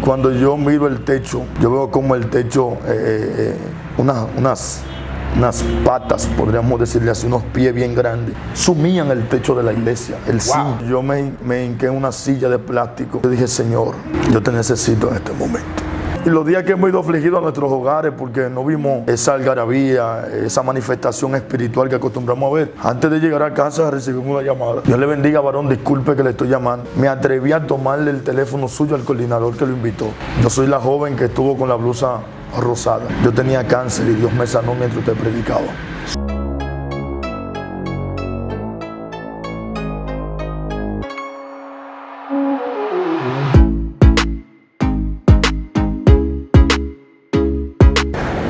cuando yo miro el techo, yo veo como el techo, unas patas, podríamos decirle así, unos pies bien grandes, sumían el techo de la iglesia, el zinc. Yo me hinqué en una silla de plástico. Yo dije, Señor, yo te necesito en este momento. Y los días que hemos ido afligidos a nuestros hogares porque no vimos esa algarabía, esa manifestación espiritual que acostumbramos a ver, antes de llegar a casa recibimos una llamada. Dios le bendiga, varón, disculpe que le estoy llamando. Me atreví a tomarle el teléfono suyo al coordinador que lo invitó. Yo soy la joven que estuvo con la blusa rosada. Yo tenía cáncer y Dios me sanó mientras usted predicaba.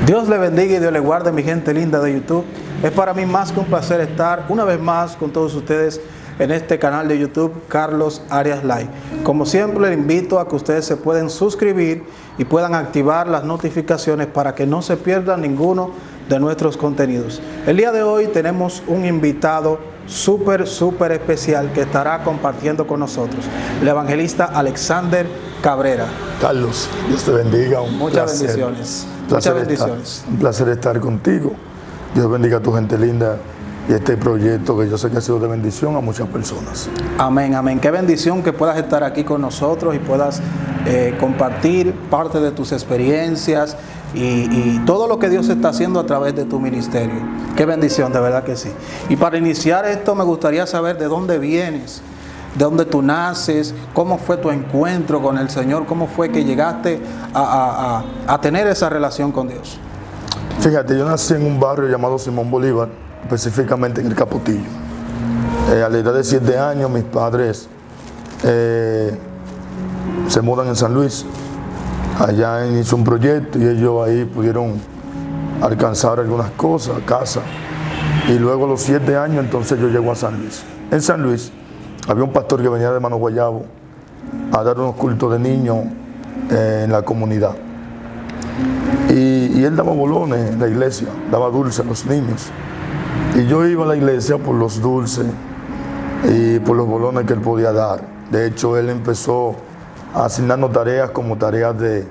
Dios le bendiga y Dios le guarde, mi gente linda de YouTube. Es para mí más que un placer estar una vez más con todos ustedes en este canal de YouTube, Carlos Arias Live. Como siempre, les invito a que ustedes se pueden suscribir y puedan activar las notificaciones para que no se pierdan ninguno de nuestros contenidos. El día de hoy tenemos un invitado súper especial que estará compartiendo con nosotros, el evangelista Alexander Cabrera. Carlos, Dios te bendiga. Muchas bendiciones. Muchas bendiciones. Un placer estar contigo. Dios bendiga a tu gente linda y este proyecto que yo sé que ha sido de bendición a muchas personas. Amén, amén. Qué bendición que puedas estar aquí con nosotros y puedas compartir parte de tus experiencias y todo lo que Dios está haciendo a través de tu ministerio. Qué bendición, de verdad que sí. Y para iniciar esto me gustaría saber de dónde vienes, de dónde tú naces, cómo fue tu encuentro con el Señor, cómo fue que llegaste a tener esa relación con Dios. Fíjate, yo nací en un barrio llamado Simón Bolívar, específicamente en el Capotillo. A la edad de 7 años mis padres se mudan en San Luis. Allá hizo un proyecto y ellos ahí pudieron alcanzar algunas cosas, casa. Y luego a los 7 años entonces yo llego a San Luis. En San Luis había un pastor que venía de Mano Guayabo a dar unos cultos de niños en la comunidad. Y él daba bolones en la iglesia, daba dulces a los niños. Y yo iba a la iglesia por los dulces y por los bolones que él podía dar. De hecho, él empezó a asignarnos tareas como tareas de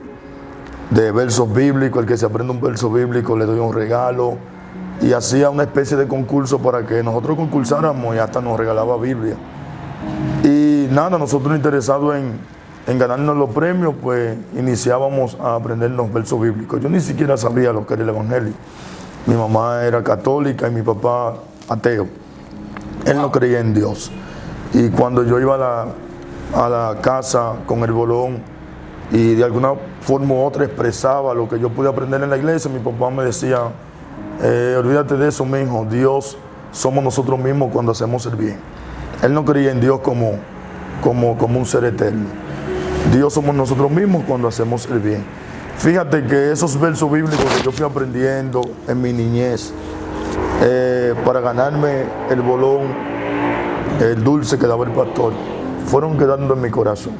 versos bíblicos. El que se aprende un verso bíblico le doy un regalo. Y hacía una especie de concurso para que nosotros concursáramos y hasta nos regalaba Biblia. Y nada, nosotros interesados en ganarnos los premios, pues iniciábamos a aprendernos versos bíblicos. Yo ni siquiera sabía lo que era el evangelio. Mi mamá era católica y mi papá ateo. Él no creía en Dios. Y cuando yo iba a la casa con el bolón y de alguna forma u otra expresaba lo que yo pude aprender en la iglesia, mi papá me decía, olvídate de eso, mi hijo, Dios somos nosotros mismos cuando hacemos el bien. Él no creía en Dios como un ser eterno. Dios somos nosotros mismos cuando hacemos el bien. Fíjate que esos versos bíblicos que yo fui aprendiendo en mi niñez, para ganarme el bolón, el dulce que daba el pastor, fueron quedando en mi corazón.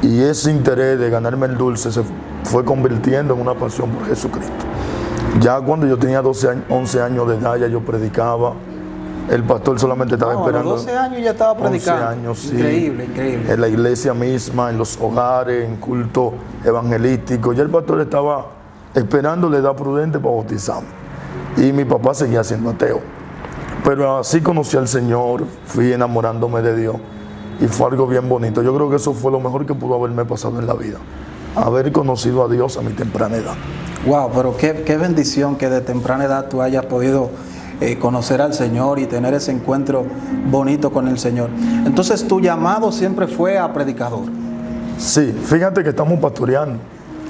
Y ese interés de ganarme el dulce se fue convirtiendo en una pasión por Jesucristo. Ya cuando yo tenía 11 años de edad, ya yo predicaba. El pastor solamente estaba esperando. A los 12 años ya estaba predicando. 11 años, sí. Increíble, increíble. En la iglesia misma, en los hogares, en culto evangelístico. Ya el pastor estaba esperando la edad prudente para bautizarme. Y mi papá seguía siendo ateo. Pero así conocí al Señor, fui enamorándome de Dios. Y fue algo bien bonito. Yo creo que eso fue lo mejor que pudo haberme pasado en la vida. Haber conocido a Dios a mi temprana edad. Wow, pero qué bendición que de temprana edad tú hayas podido conocer al Señor y tener ese encuentro bonito con el Señor. Entonces, tu llamado siempre fue a predicador. Sí, fíjate que estamos pastoreando.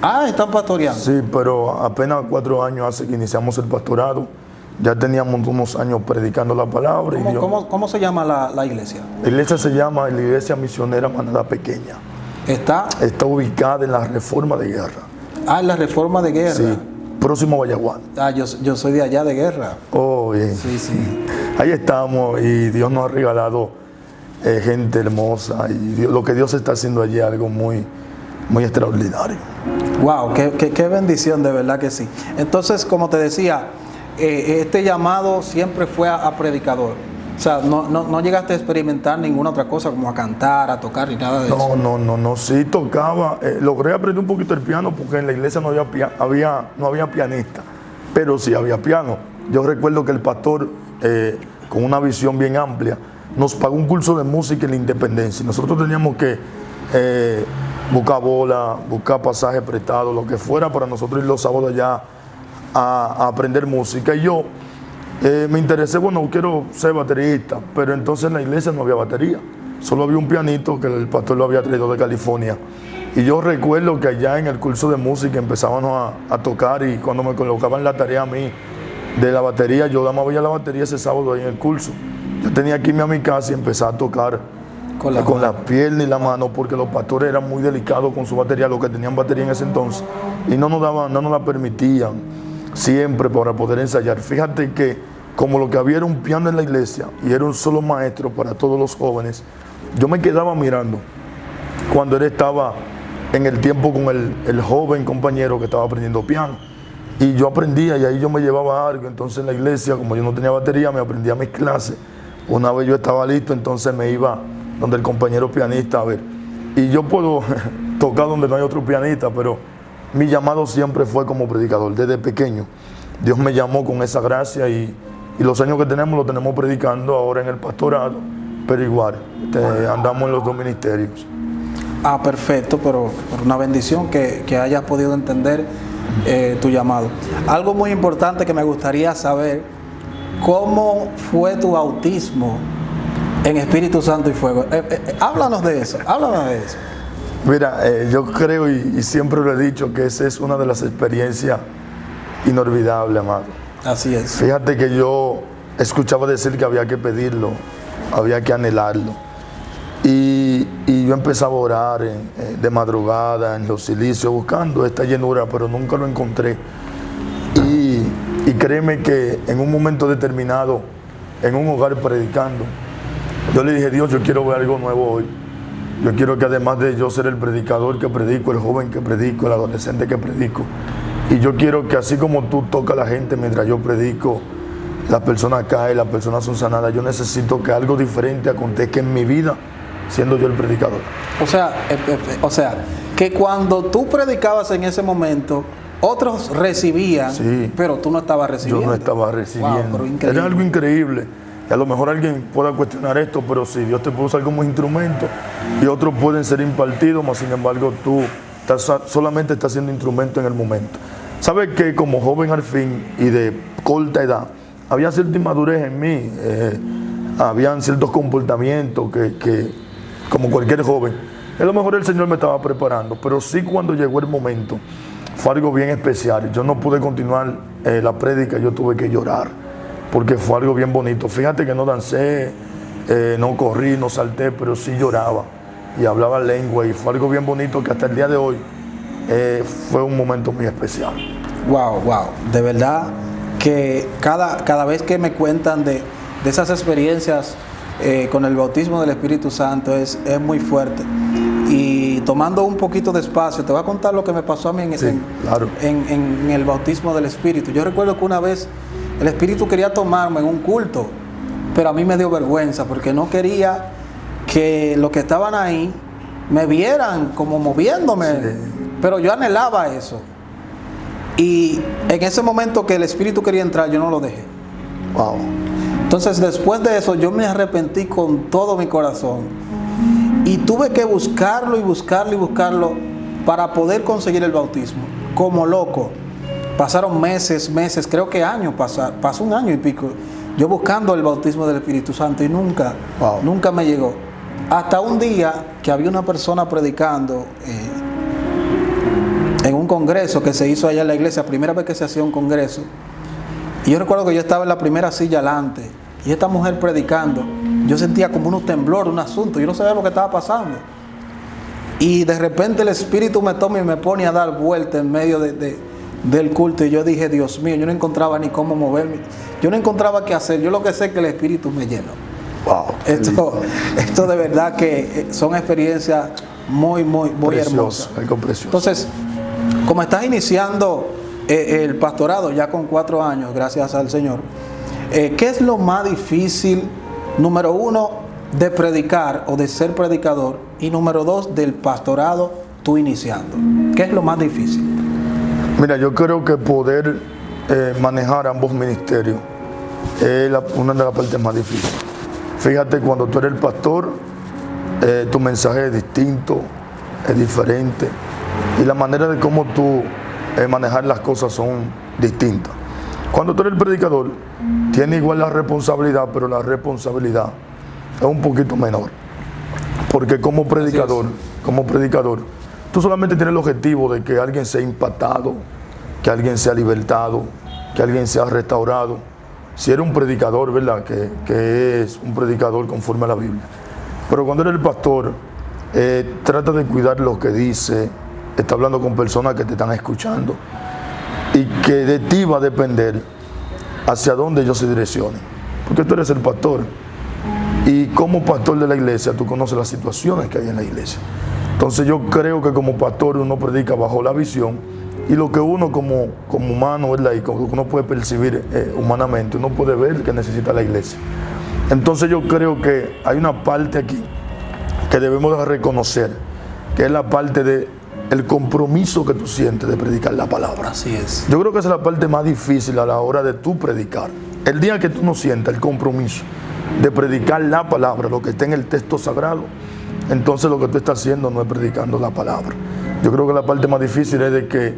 Ah, están pastoreando. Sí, pero apenas 4 años hace que iniciamos el pastorado. Ya teníamos unos años predicando la palabra. ¿Cómo se llama la iglesia? La iglesia se llama la Iglesia Misionera Manada Pequeña. Está ubicada en la Reforma de Guerra. Ah, en la Reforma de Guerra. Sí, próximo a Vallaguán. Ah, yo soy de allá de Guerra. Oh, bien. Sí, sí. Ahí estamos y Dios nos ha regalado gente hermosa y lo que Dios está haciendo allí es algo muy extraordinario. Wow, qué bendición, de verdad que sí. Entonces, como te decía, este llamado siempre fue a predicador. O sea, no llegaste a experimentar ninguna otra cosa como a cantar, a tocar ni nada de eso. No, sí tocaba. Logré aprender un poquito el piano porque en la iglesia no había pianista, pero sí había piano. Yo recuerdo que el pastor, con una visión bien amplia, nos pagó un curso de música en la Independencia. Nosotros teníamos que buscar bola, buscar pasajes prestados, lo que fuera, para nosotros ir los sábados allá a aprender música. Y yo me interesé, bueno, quiero ser baterista, pero entonces en la iglesia no había batería, solo había un pianito que el pastor lo había traído de California. Y yo recuerdo que allá en el curso de música empezábamos a tocar, y cuando me colocaban la tarea a mí de la batería, yo dama veía la batería ese sábado ahí en el curso. Yo tenía que irme a mi casa y empezar a tocar con la pierna y la mano, porque los pastores eran muy delicados con su batería, los que tenían batería en ese entonces, y no nos la permitían siempre para poder ensayar. Fíjate que como lo que había era un piano en la iglesia y era un solo maestro para todos los jóvenes, yo me quedaba mirando cuando él estaba en el tiempo con el joven compañero que estaba aprendiendo piano, y yo aprendía, y ahí yo me llevaba algo. Entonces en la iglesia, como yo no tenía batería, me aprendía mis clases. Una vez yo estaba listo, entonces me iba donde el compañero pianista a ver, y yo puedo tocar donde no hay otro pianista, pero mi llamado siempre fue como predicador. Desde pequeño Dios me llamó con esa gracia, y los años que tenemos lo tenemos predicando ahora en el pastorado, pero igual andamos en los dos ministerios. Perfecto, pero una bendición que hayas podido entender tu llamado. Algo muy importante que me gustaría saber: ¿cómo fue tu bautismo en Espíritu Santo y Fuego? Háblanos de eso. Mira, yo creo y siempre lo he dicho que esa es una de las experiencias inolvidables, amado. Así es. Fíjate que yo escuchaba decir que había que pedirlo, había que anhelarlo. Y yo empezaba a orar de madrugada, en los cilicios, buscando esta llenura, pero nunca lo encontré. Y créeme que en un momento determinado, en un hogar predicando, yo le dije: Dios, yo quiero ver algo nuevo hoy. Yo quiero que además de yo ser el predicador que predico, el joven que predico, el adolescente que predico, y yo quiero que así como tú tocas a la gente mientras yo predico, las personas caen, las personas son sanadas. Yo necesito que algo diferente acontezca en mi vida siendo yo el predicador. O sea, que cuando tú predicabas en ese momento, otros recibían, sí, pero tú no estabas recibiendo. Yo no estaba recibiendo. Wow, era algo increíble. Y a lo mejor alguien pueda cuestionar esto, pero sí, Dios te puede usar como instrumento, y otros pueden ser impartidos, mas sin embargo tú solamente estás siendo instrumento en el momento. ¿Sabes que como joven al fin y de corta edad, había cierta inmadurez en mí? Habían ciertos comportamientos que como cualquier joven, a lo mejor el Señor me estaba preparando, pero sí, cuando llegó el momento, fue algo bien especial. Yo no pude continuar la prédica, yo tuve que llorar, porque fue algo bien bonito. Fíjate que no dancé, no corrí, no salté, pero sí lloraba y hablaba lengua, y fue algo bien bonito que hasta el día de hoy fue un momento muy especial. Wow. De verdad que cada vez que me cuentan de esas experiencias con el bautismo del Espíritu Santo es muy fuerte. Y tomando un poquito de espacio, te voy a contar lo que me pasó a mí en el bautismo del Espíritu. Yo recuerdo que una vez el Espíritu quería tomarme en un culto, pero a mí me dio vergüenza porque no quería que los que estaban ahí me vieran como moviéndome, sí, pero yo anhelaba eso. Y en ese momento que el Espíritu quería entrar, yo no lo dejé. Wow. Entonces, después de eso, yo me arrepentí con todo mi corazón, y tuve que buscarlo para poder conseguir el bautismo, como loco. Pasaron meses, creo que años, pasó un año y pico, yo buscando el bautismo del Espíritu Santo, y nunca me llegó. Hasta un día que había una persona predicando en un congreso que se hizo allá en la iglesia, primera vez que se hacía un congreso. Y yo recuerdo que yo estaba en la primera silla adelante, y esta mujer predicando, yo sentía como un temblor, un asunto, yo no sabía lo que estaba pasando. Y de repente el Espíritu me toma y me pone a dar vuelta en medio del culto, y yo dije: Dios mío, yo no encontraba ni cómo moverme, yo no encontraba qué hacer. Yo lo que sé es que el Espíritu me llenó. Wow. Esto de verdad que son experiencias muy hermosas. Algo precioso. Entonces, como estás iniciando el pastorado ya con 4 años, gracias al Señor, ¿qué es lo más difícil Número uno, de predicar o de ser predicador. Y número dos, del pastorado tú iniciando. ¿Qué es lo más difícil? Mira, yo creo que poder manejar ambos ministerios es una de las partes más difíciles. Fíjate, cuando tú eres el pastor, tu mensaje es distinto, es diferente. Y la manera de cómo tú manejar las cosas son distintas. Cuando tú eres el predicador, tienes igual la responsabilidad, pero la responsabilidad es un poquito menor. Porque como predicador, tú solamente tienes el objetivo de que alguien sea impactado, que alguien sea libertado, que alguien sea restaurado. Si eres un predicador, ¿verdad? Que es un predicador conforme a la Biblia. Pero cuando eres el pastor, trata de cuidar lo que dice, está hablando con personas que te están escuchando y que de ti va a depender hacia dónde ellos se direccionen. Porque tú eres el pastor y como pastor de la iglesia tú conoces las situaciones que hay en la iglesia. Entonces yo creo que como pastor uno predica bajo la visión y lo que uno como humano, ¿verdad? Y como uno puede percibir humanamente, uno puede ver que necesita la iglesia. Entonces yo creo que hay una parte aquí que debemos de reconocer, que es la parte de el compromiso que tú sientes de predicar la palabra. Así es. Yo creo que esa es la parte más difícil a la hora de tú predicar. El día que tú no sientas el compromiso de predicar la palabra, lo que está en el texto sagrado, entonces lo que tú estás haciendo no es predicando la palabra. Yo creo que la parte más difícil es de que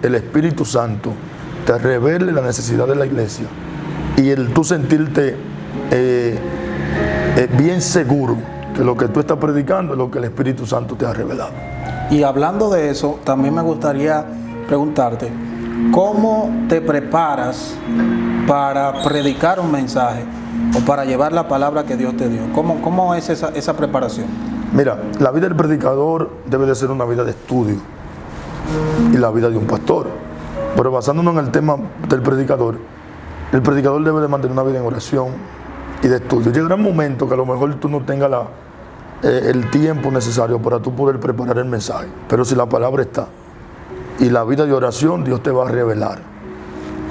el Espíritu Santo te revele la necesidad de la iglesia y el tú sentirte bien seguro que lo que tú estás predicando es lo que el Espíritu Santo te ha revelado. Y hablando de eso, también me gustaría preguntarte, ¿cómo te preparas para predicar un mensaje o para llevar la palabra que Dios te dio? ¿Cómo es esa preparación? Mira, la vida del predicador debe de ser una vida de estudio y la vida de un pastor. Pero basándonos en el tema del predicador, el predicador debe de mantener una vida en oración y de estudio. Llegará un momento que a lo mejor tú no tengas el tiempo necesario para tú poder preparar el mensaje, pero si la palabra está y la vida de oración, Dios te va a revelar.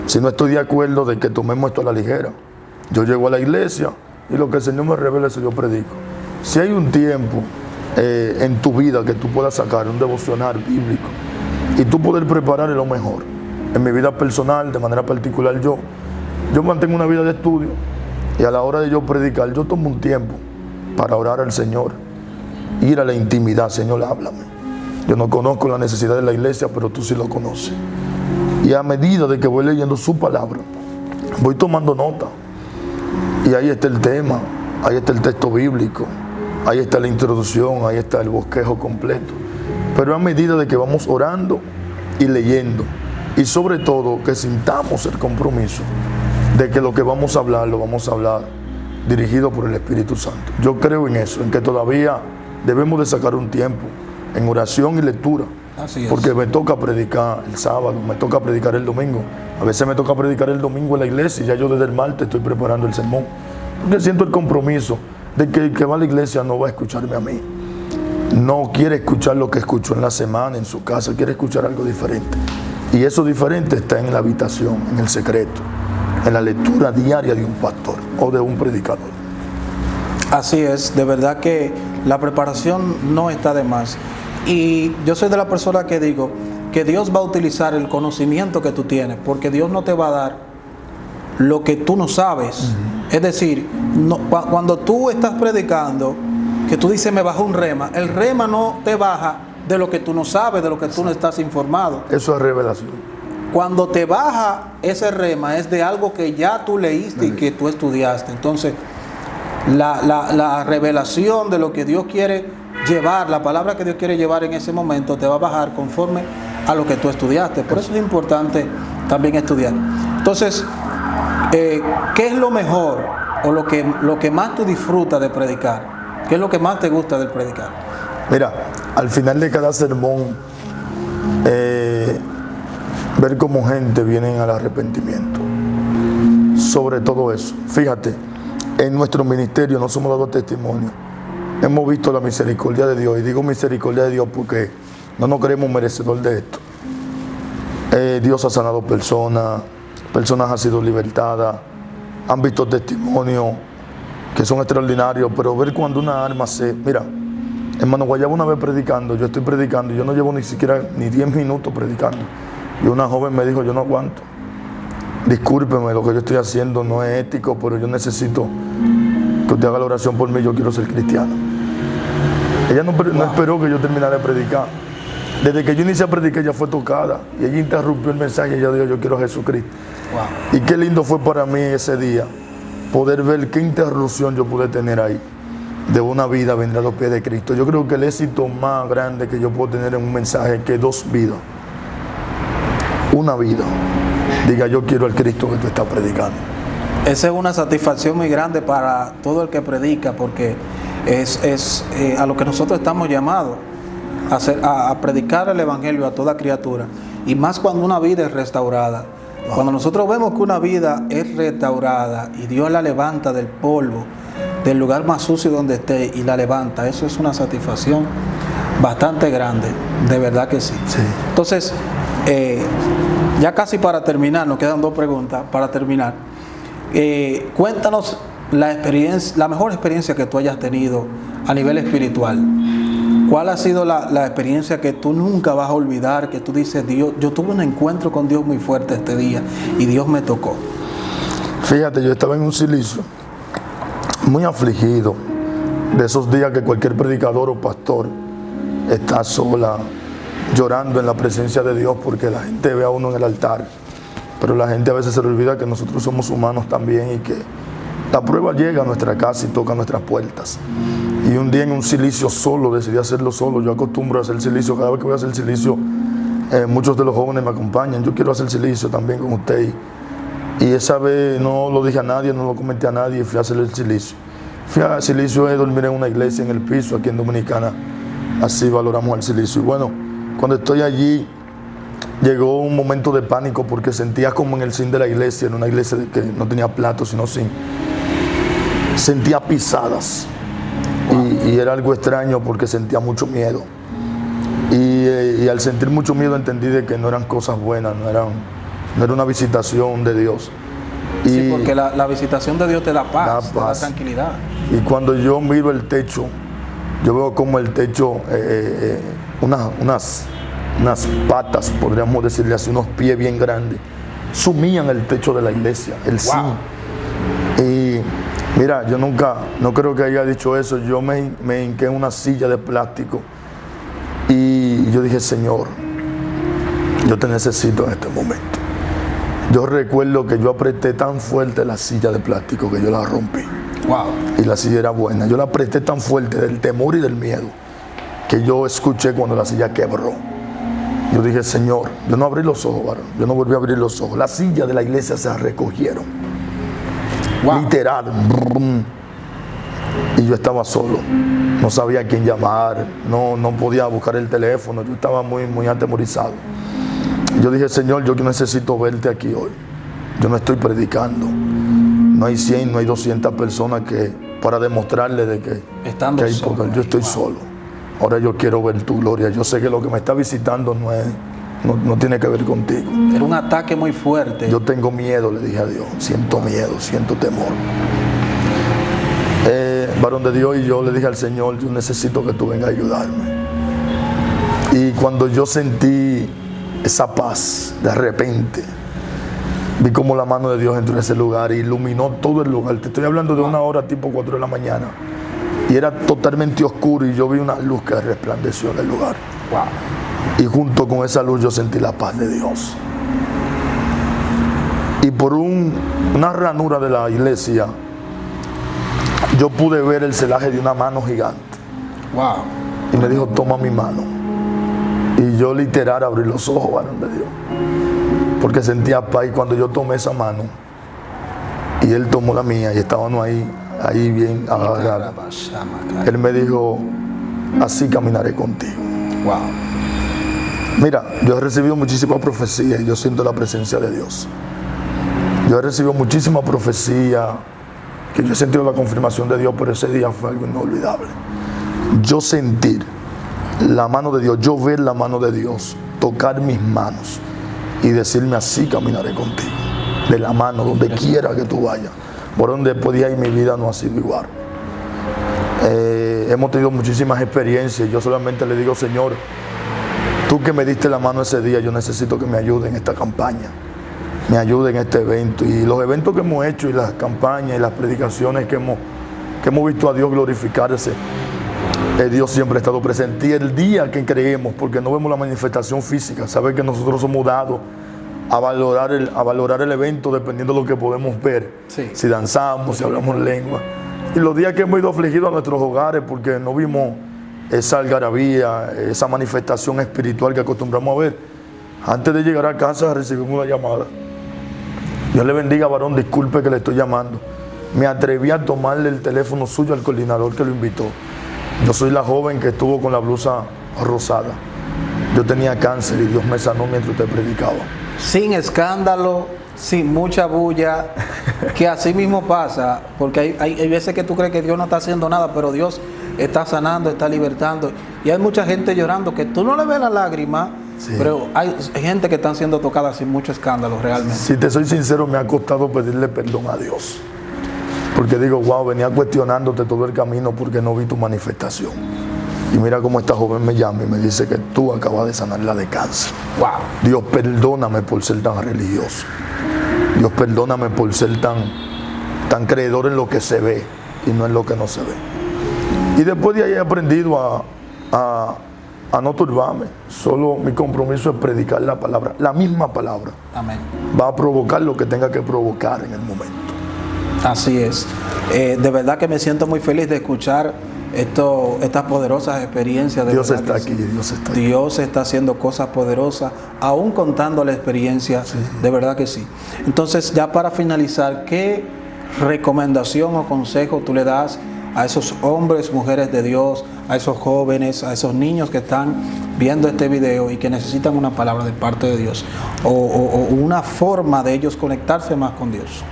Si no estoy de acuerdo de que tomemos esto a la ligera, yo llego a la iglesia y lo que el Señor me revela, eso yo predico. Si hay un tiempo en tu vida que tú puedas sacar un devocional bíblico y tú poder preparar lo mejor. En mi vida personal, de manera particular, yo mantengo una vida de estudio y a la hora de yo predicar, yo tomo un tiempo para orar al Señor, ir a la intimidad. Señor, háblame. Yo no conozco la necesidad de la iglesia, pero tú sí lo conoces. Y a medida de que voy leyendo su palabra, voy tomando nota. Y ahí está el tema, ahí está el texto bíblico, ahí está la introducción, ahí está el bosquejo completo. Pero a medida de que vamos orando y leyendo, y sobre todo que sintamos el compromiso de que lo que vamos a hablar, lo vamos a hablar dirigido por el Espíritu Santo. Yo creo en eso, en que todavía debemos de sacar un tiempo en oración y lectura. Así es. Porque me toca predicar el sábado, me toca predicar el domingo. A veces me toca predicar el domingo en la iglesia y ya yo desde el martes estoy preparando el sermón. Porque siento el compromiso de que el que va a la iglesia no va a escucharme a mí. No quiere escuchar lo que escuchó en la semana, en su casa, quiere escuchar algo diferente. Y eso diferente está en la habitación, en el secreto, en la lectura diaria de un pastor o de un predicador. Así es, de verdad que la preparación no está de más. Y yo soy de la persona que digo que Dios va a utilizar el conocimiento que tú tienes, porque Dios no te va a dar lo que tú no sabes. Es decir, cuando tú estás predicando, que tú dices me bajó un rema, el rema no te baja de lo que tú no sabes, de lo que tú no estás informado. Eso es revelación. Cuando te baja ese rema es de algo que ya tú leíste y que tú estudiaste. Entonces, la revelación de lo que Dios quiere llevar, la palabra que Dios quiere llevar en ese momento, te va a bajar conforme a lo que tú estudiaste. Por eso es importante también estudiar. Entonces, ¿qué es lo mejor o lo que más tú disfrutas de predicar? ¿Qué es lo que más te gusta del predicar? Mira, al final de cada sermón, ver cómo gente viene al arrepentimiento. Sobre todo eso. Fíjate, en nuestro ministerio nos hemos dado testimonio. Hemos visto la misericordia de Dios. Y digo misericordia de Dios porque no nos creemos merecedor de esto. Dios ha sanado personas han sido libertadas, han visto testimonio que son extraordinarios, pero ver cuando una alma se... Mira, hermano Guayabo, una vez predicando, yo estoy predicando, yo no llevo ni siquiera ni 10 minutos predicando, y una joven me dijo, yo no aguanto, discúlpeme, lo que yo estoy haciendo no es ético, pero yo necesito que usted haga la oración por mí, yo quiero ser cristiano. Ella no esperó que yo terminara de predicar. Desde que yo inicié a predicar, ella fue tocada, y ella interrumpió el mensaje, y ella dijo, yo quiero a Jesucristo. Wow. Y qué lindo fue para mí ese día, poder ver qué interrupción yo pude tener ahí, de una vida venir a los pies de Cristo. Yo creo que el éxito más grande que yo puedo tener en un mensaje es que 2 vidas, una vida, diga yo quiero al Cristo que tú estás predicando. Esa es una satisfacción muy grande para todo el que predica, porque es a lo que nosotros estamos llamados, a predicar el Evangelio a toda criatura, y más cuando una vida es restaurada. Cuando nosotros vemos que una vida es restaurada y Dios la levanta del polvo, del lugar más sucio donde esté, y la levanta, eso es una satisfacción bastante grande, de verdad que sí. Sí. Entonces, ya casi para terminar, nos quedan 2 preguntas para terminar. Cuéntanos la mejor experiencia que tú hayas tenido a nivel espiritual. ¿Cuál ha sido la experiencia que tú nunca vas a olvidar, que tú dices, Dios, yo tuve un encuentro con Dios muy fuerte este día y Dios me tocó? Fíjate, yo estaba en un silicio, muy afligido, de esos días que cualquier predicador o pastor está sola, llorando en la presencia de Dios, porque la gente ve a uno en el altar, pero la gente a veces se le olvida que nosotros somos humanos también, y que la prueba llega a nuestra casa y toca nuestras puertas. Y un día en un silicio solo, decidí hacerlo solo. Yo acostumbro a hacer silicio, cada vez que voy a hacer silicio, muchos de los jóvenes me acompañan. Yo quiero hacer silicio también con usted. Y esa vez no lo dije a nadie, no lo comenté a nadie, fui a hacer el silicio. Fui a silicio es dormir en una iglesia en el piso, aquí en Dominicana. Así valoramos el silicio. Y bueno, cuando estoy allí, llegó un momento de pánico, porque sentía como en el zinc de la iglesia, en una iglesia que no tenía platos sino zinc, sentía pisadas. Y era algo extraño, porque sentía mucho miedo. Y al sentir mucho miedo entendí de que no eran cosas buenas, no era una visitación de Dios. Sí, porque la visitación de Dios te da paz, te da tranquilidad. Y cuando yo miro el techo, yo veo como el techo, unas patas, podríamos decirle así, unos pies bien grandes, sumían el techo de la iglesia, el zinc. Y mira, yo no creo que haya dicho eso. Yo me hinqué en una silla de plástico y yo dije, Señor, yo te necesito en este momento. Yo recuerdo que yo apreté tan fuerte la silla de plástico que yo la rompí. Wow. Y la silla era buena. Yo la apreté tan fuerte del temor y del miedo que yo escuché cuando la silla quebró. Yo dije, Señor, yo no abrí los ojos, varón. Yo no volví a abrir los ojos. Las sillas de la iglesia se recogieron. Wow. Literal. Y yo estaba solo. No sabía a quién llamar. No podía buscar el teléfono. Yo estaba muy atemorizado. Yo dije, Señor, yo necesito verte aquí hoy. Yo no estoy predicando. No hay 100, no hay 200 personas para demostrarle de que hay poder. Yo estoy solo. Ahora yo quiero ver tu gloria. Yo sé que lo que me está visitando no tiene que ver contigo. Era un ataque muy fuerte. Yo tengo miedo, le dije a Dios. Siento miedo, siento temor. Varón de Dios, y yo le dije al Señor, yo necesito que tú vengas a ayudarme. Y cuando yo sentí esa paz, de repente vi como la mano de Dios entró en ese lugar e iluminó todo el lugar. Te estoy hablando de una hora tipo 4 de la mañana, y era totalmente oscuro, y yo vi una luz que resplandeció en el lugar. Wow. Y junto con esa luz yo sentí la paz de Dios. Y por una ranura de la iglesia yo pude ver el celaje de una mano gigante. Wow. Y me dijo, toma mi mano. Y yo literal abrí los ojos, varón de Dios, porque sentía paz. Y cuando yo tomé esa mano y él tomó la mía y estábamos ahí bien agarrados, él me dijo, así caminaré contigo. Wow. Mira, yo he recibido muchísimas profecías y yo siento la presencia de Dios. Yo he recibido muchísimas profecías que yo he sentido la confirmación de Dios, pero ese día fue algo inolvidable. Yo sentir la mano de Dios, yo ver la mano de Dios, tocar mis manos y decirme, así caminaré contigo, de la mano, donde quiera que tú vayas. por donde podía ir mi vida no ha sido igual. Hemos tenido muchísimas experiencias. Yo solamente le digo, Señor, tú que me diste la mano ese día, yo necesito que me ayude en esta campaña, me ayude en este evento. Y los eventos que hemos hecho y las campañas y las predicaciones que hemos visto a Dios glorificarse, Dios siempre ha estado presente. Y el día que creemos, porque no vemos la manifestación física, sabe que nosotros somos dados a valorar el evento dependiendo de lo que podemos ver. Sí. Si danzamos, si hablamos lengua. Y los días que hemos ido afligidos a nuestros hogares porque no vimos esa algarabía, esa manifestación espiritual que acostumbramos a ver, antes de llegar a casa recibimos una llamada. Dios le bendiga, varón, disculpe que le estoy llamando. Me atreví a tomarle el teléfono suyo al coordinador que lo invitó. Yo soy la joven que estuvo con la blusa rosada. Yo tenía cáncer y Dios me sanó mientras usted predicaba. Sin escándalo, sin mucha bulla, que así mismo pasa, porque hay veces que tú crees que Dios no está haciendo nada, pero Dios está sanando, está libertando, y hay mucha gente llorando que tú no le ves la lágrima, sí, pero hay gente que están siendo tocada sin mucho escándalo realmente. Si te soy sincero, me ha costado pedirle perdón a Dios, porque digo, wow, venía cuestionándote todo el camino porque no vi tu manifestación. Y mira cómo esta joven me llama y me dice que tú acabas de sanarla de cáncer. Wow. Dios, perdóname por ser tan religioso. Dios, perdóname por ser tan creedor en lo que se ve y no en lo que no se ve. Y después de ahí he aprendido a no turbarme. Solo mi compromiso es predicar la palabra. La misma palabra. Amén. Va a provocar lo que tenga que provocar en el momento. Así es. De verdad que me siento muy feliz de escuchar estas poderosas experiencias. Dios está aquí, Dios está aquí. Dios está haciendo cosas poderosas, aún contando la experiencia, sí. De verdad que sí. Entonces, ya para finalizar, ¿qué recomendación o consejo tú le das a esos hombres, mujeres de Dios, a esos jóvenes, a esos niños que están viendo este video y que necesitan una palabra de parte de Dios o una forma de ellos conectarse más con Dios?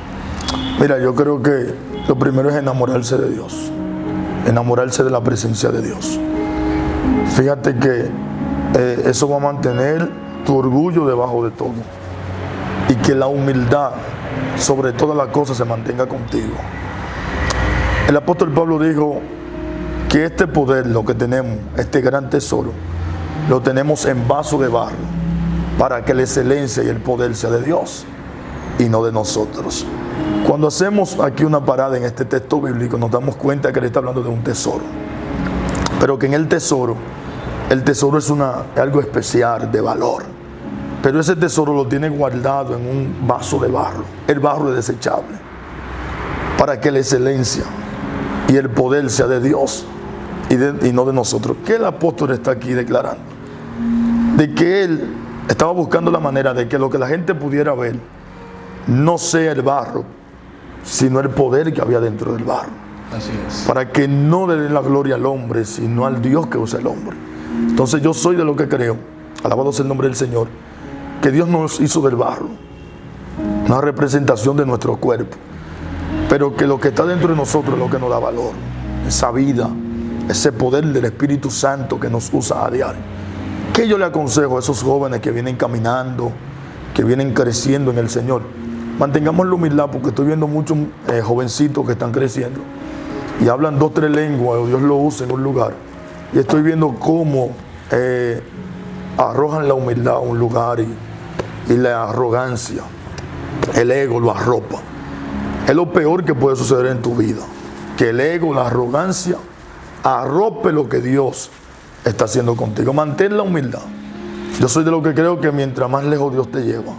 Mira, yo creo que lo primero es enamorarse de Dios. Enamorarse de la presencia de Dios. Fíjate que eso va a mantener tu orgullo debajo de todo y que la humildad sobre todas las cosas se mantenga contigo. El apóstol Pablo dijo que este poder, lo que tenemos, este gran tesoro, lo tenemos en vaso de barro para que la excelencia y el poder sea de Dios y no de nosotros. Cuando hacemos aquí una parada en este texto bíblico, nos damos cuenta que él está hablando de un tesoro, pero que en el tesoro es algo especial, de valor, pero ese tesoro lo tiene guardado en un vaso de barro. El barro es desechable, para que la excelencia y el poder sea de Dios y no de nosotros. ¿Qué el apóstol está aquí declarando? De que él estaba buscando la manera de que lo que la gente pudiera ver no sea el barro, sino el poder que había dentro del barro. Así es. Para que no le den la gloria al hombre, sino al Dios que usa el hombre. Entonces yo soy de lo que creo, alabado sea el nombre del Señor, que Dios nos hizo del barro, una representación de nuestro cuerpo, pero que lo que está dentro de nosotros es lo que nos da valor, esa vida, ese poder del Espíritu Santo que nos usa a diario. ¿Qué yo le aconsejo a esos jóvenes que vienen caminando, que vienen creciendo en el Señor? Mantengamos la humildad, porque estoy viendo muchos jovencitos que están creciendo y hablan 2 o 3 lenguas, o Dios lo usa en un lugar, y estoy viendo cómo arrojan la humildad a un lugar y la arrogancia, el ego lo arropa. Es lo peor que puede suceder en tu vida, que el ego, la arrogancia arrope lo que Dios está haciendo contigo. Mantén la humildad. Yo soy de lo que creo que mientras más lejos Dios te lleva,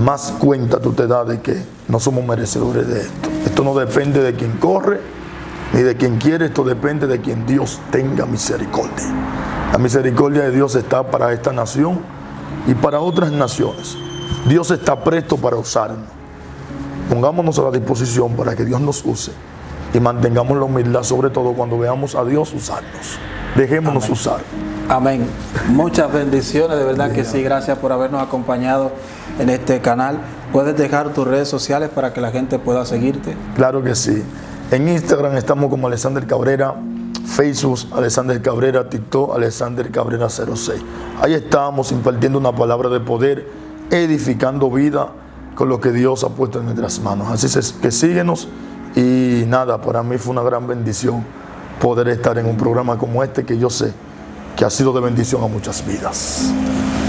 más cuenta tú te das de que no somos merecedores de esto. Esto no depende de quien corre ni de quien quiere, esto depende de quien Dios tenga misericordia. La misericordia de Dios está para esta nación y para otras naciones. Dios está presto para usarnos. Pongámonos a la disposición para que Dios nos use y mantengamos la humildad, sobre todo cuando veamos a Dios usarnos. Dejémonos Amén. usar. Amén. Muchas bendiciones, de verdad que sí. Gracias por habernos acompañado en este canal. ¿Puedes dejar tus redes sociales para que la gente pueda seguirte? Claro que sí. En Instagram estamos como Alexander Cabrera, Facebook Alexander Cabrera, TikTok Alexander Cabrera 06. Ahí estamos impartiendo una palabra de poder, edificando vida, con lo que Dios ha puesto en nuestras manos. Así es que síguenos y nada, para mí fue una gran bendición poder estar en un programa como este, que yo sé que ha sido de bendición a muchas vidas.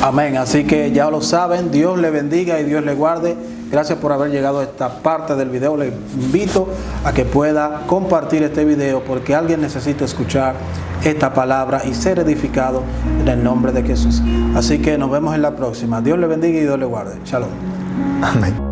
Amén. Así que ya lo saben, Dios le bendiga y Dios le guarde. Gracias por haber llegado a esta parte del video. Le invito a que pueda compartir este video, porque alguien necesita escuchar esta palabra y ser edificado en el nombre de Jesús. Así que nos vemos en la próxima. Dios le bendiga y Dios le guarde. Shalom. Amén.